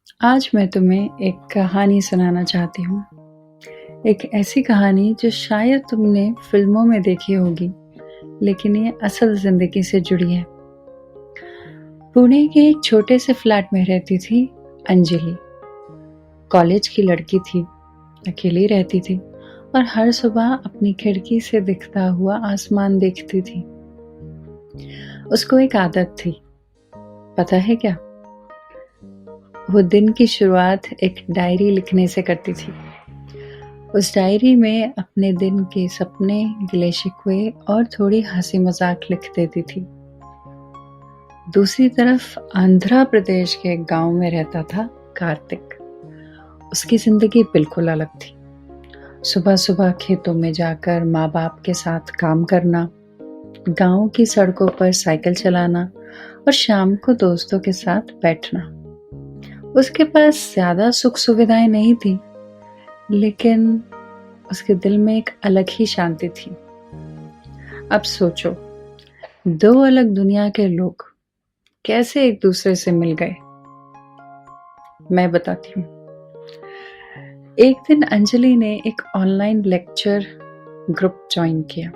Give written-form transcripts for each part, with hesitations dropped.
आज मैं तुम्हें एक कहानी सुनाना चाहती हूँ। एक ऐसी कहानी जो शायद तुमने फिल्मों में देखी होगी, लेकिन ये असल जिंदगी से जुड़ी है। पुणे के एक छोटे से फ्लैट में रहती थी अंजलि। कॉलेज की लड़की थी, अकेली रहती थी और हर सुबह अपनी खिड़की से दिखता हुआ आसमान देखती थी। उसको एक आदत थी, पता है क्या? वो दिन की शुरुआत एक डायरी लिखने से करती थी। उस डायरी में अपने दिन के सपने, गिले शिकवे और थोड़ी हंसी मजाक लिख देती थी। दूसरी तरफ आंध्र प्रदेश के एक गांव में रहता था कार्तिक। उसकी जिंदगी बिल्कुल अलग थी। सुबह सुबह खेतों में जाकर माँ बाप के साथ काम करना, गांव की सड़कों पर साइकिल चलाना और शाम को दोस्तों के साथ बैठना। उसके पास ज्यादा सुख सुविधाएं नहीं थी, लेकिन उसके दिल में एक अलग ही शांति थी। अब सोचो, दो अलग दुनिया के लोग कैसे एक दूसरे से मिल गए। मैं बताती हूँ। एक दिन अंजलि ने एक ऑनलाइन लेक्चर ग्रुप ज्वाइन किया।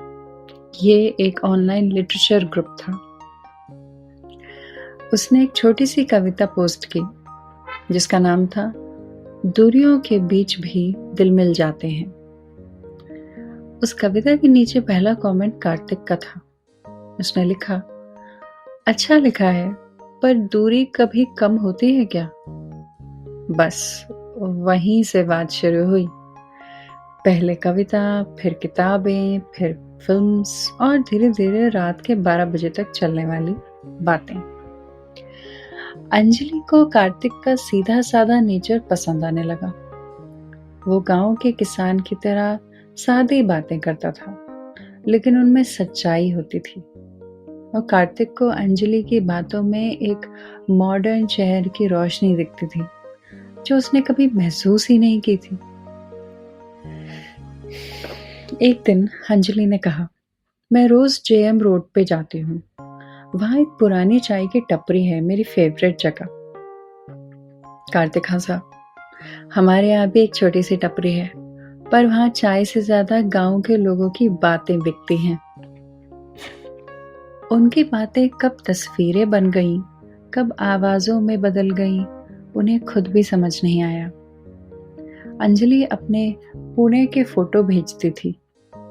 ये एक ऑनलाइन लिटरेचर ग्रुप था। उसने एक छोटी सी कविता पोस्ट की जिसका नाम था दूरियों के बीच भी दिल मिल जाते हैं। उस कविता के नीचे पहला कमेंट कार्तिक का था। उसने लिखा, अच्छा लिखा है, पर दूरी कभी कम होती है क्या? बस वहीं से बात शुरू हुई। पहले कविता, फिर किताबें, फिर फिल्म्स और धीरे धीरे रात के 12 बजे तक चलने वाली बातें। अंजलि को कार्तिक का सीधा साधा नेचर पसंद आने लगा। वो गांव के किसान की तरह सादी बातें करता था, लेकिन उनमें सच्चाई होती थी। और कार्तिक को अंजलि की बातों में एक मॉडर्न शहर की रोशनी दिखती थी जो उसने कभी महसूस ही नहीं की थी। एक दिन अंजलि ने कहा, मैं रोज जेएम रोड पे जाती हूँ। वहां एक पुरानी चाय की टपरी है, मेरी फेवरेट जगह। कार्तिक हंसा। हमारे यहाँ भी एक छोटी सी टपरी है, पर वहां चाय से ज्यादा गांव के लोगों की बातें बिकती हैं। उनकी बातें कब तस्वीरें बन गईं, कब आवाजों में बदल गईं, उन्हें खुद भी समझ नहीं आया। अंजलि अपने पुणे के फोटो भेजती थी।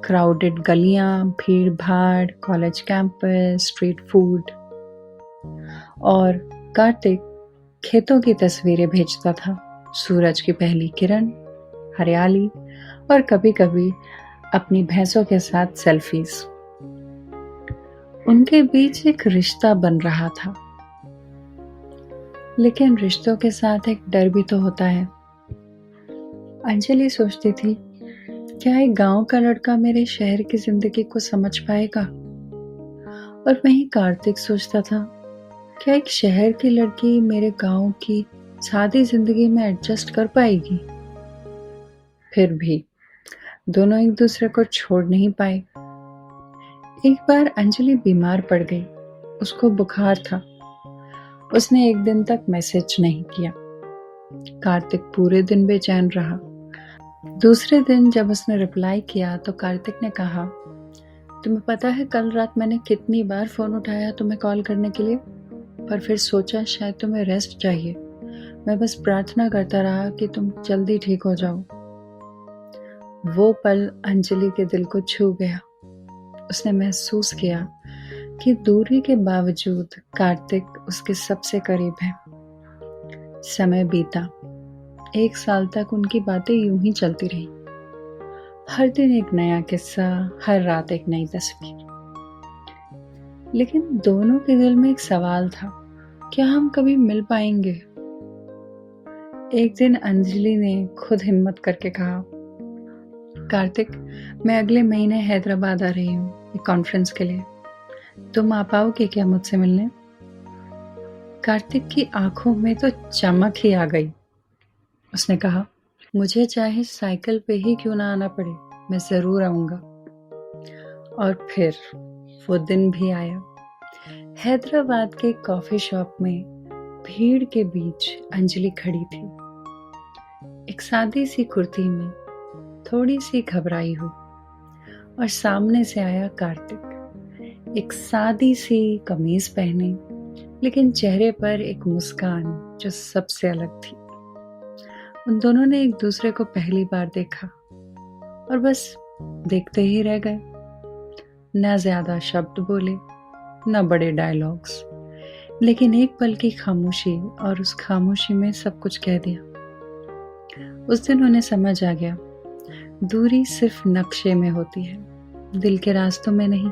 क्राउडेड गलियां, भीड़ भाड़, कॉलेज कैंपस, स्ट्रीट फूड। और कार्तिक खेतों की तस्वीरें भेजता था। सूरज की पहली किरण, हरियाली और कभी कभी अपनी भैंसों के साथ सेल्फीज। उनके बीच एक रिश्ता बन रहा था, लेकिन रिश्तों के साथ एक डर भी तो होता है। अंजलि सोचती थी, क्या एक गांव का लड़का मेरे शहर की जिंदगी को समझ पाएगा? और वहीं कार्तिक सोचता था, क्या एक शहर की लड़की मेरे गांव की सादी जिंदगी में एडजस्ट कर पाएगी? फिर भी दोनों एक दूसरे को छोड़ नहीं पाए। एक बार अंजलि बीमार पड़ गई। उसको बुखार था। उसने एक दिन तक मैसेज नहीं किया। कार्तिक पूरे दिन बेचैन रहा। दूसरे दिन जब उसने रिप्लाई किया तो कार्तिक ने कहा, तुम्हें पता है कल रात मैंने कितनी बार फोन उठाया तुम्हें कॉल करने के लिए, पर फिर सोचा शायद तुम्हें रेस्ट चाहिए। मैं बस प्रार्थना करता रहा कि तुम जल्दी ठीक हो जाओ। वो पल अंजलि के दिल को छू गया। उसने महसूस किया कि दूरी के बावजूद कार्तिक उसके सबसे करीब है। समय बीता। 1 साल तक उनकी बातें यूं ही चलती रही। हर दिन एक नया किस्सा, हर रात एक नई तस्वीर। लेकिन दोनों के दिल में एक सवाल था, क्या हम कभी मिल पाएंगे? एक दिन अंजलि ने खुद हिम्मत करके कहा, कार्तिक, मैं अगले महीने हैदराबाद आ रही हूँ एक कॉन्फ्रेंस के लिए। तुम आ पाओगे क्या मुझसे मिलने? कार्तिक की आंखों में तो चमक ही आ गई। उसने कहा, मुझे चाहे साइकिल पे ही क्यों ना आना पड़े, मैं जरूर आऊंगा। और फिर वो दिन भी आया। हैदराबाद के कॉफी शॉप में भीड़ के बीच अंजलि खड़ी थी, एक सादी सी कुर्ती में, थोड़ी सी घबराई हुई। और सामने से आया कार्तिक, एक सादी सी कमीज पहने, लेकिन चेहरे पर एक मुस्कान जो सबसे अलग थी। उन दोनों ने एक दूसरे को पहली बार देखा और बस देखते ही रह गए। न ज्यादा शब्द बोले, न बड़े डायलॉग्स, लेकिन एक पल की खामोशी, और उस खामोशी में सब कुछ कह दिया। उस दिन उन्हें समझ आ गया, दूरी सिर्फ नक्शे में होती है, दिल के रास्तों में नहीं।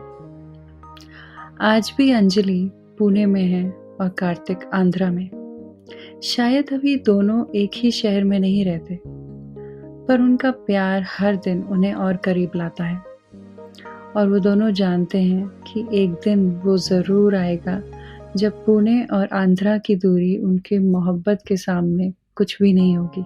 आज भी अंजलि पुणे में है और कार्तिक आंध्रा में। शायद अभी दोनों एक ही शहर में नहीं रहते, पर उनका प्यार हर दिन उन्हें और करीब लाता है। और वो दोनों जानते हैं कि एक दिन वो जरूर आएगा जब पुणे और आंध्रा की दूरी उनके मोहब्बत के सामने कुछ भी नहीं होगी।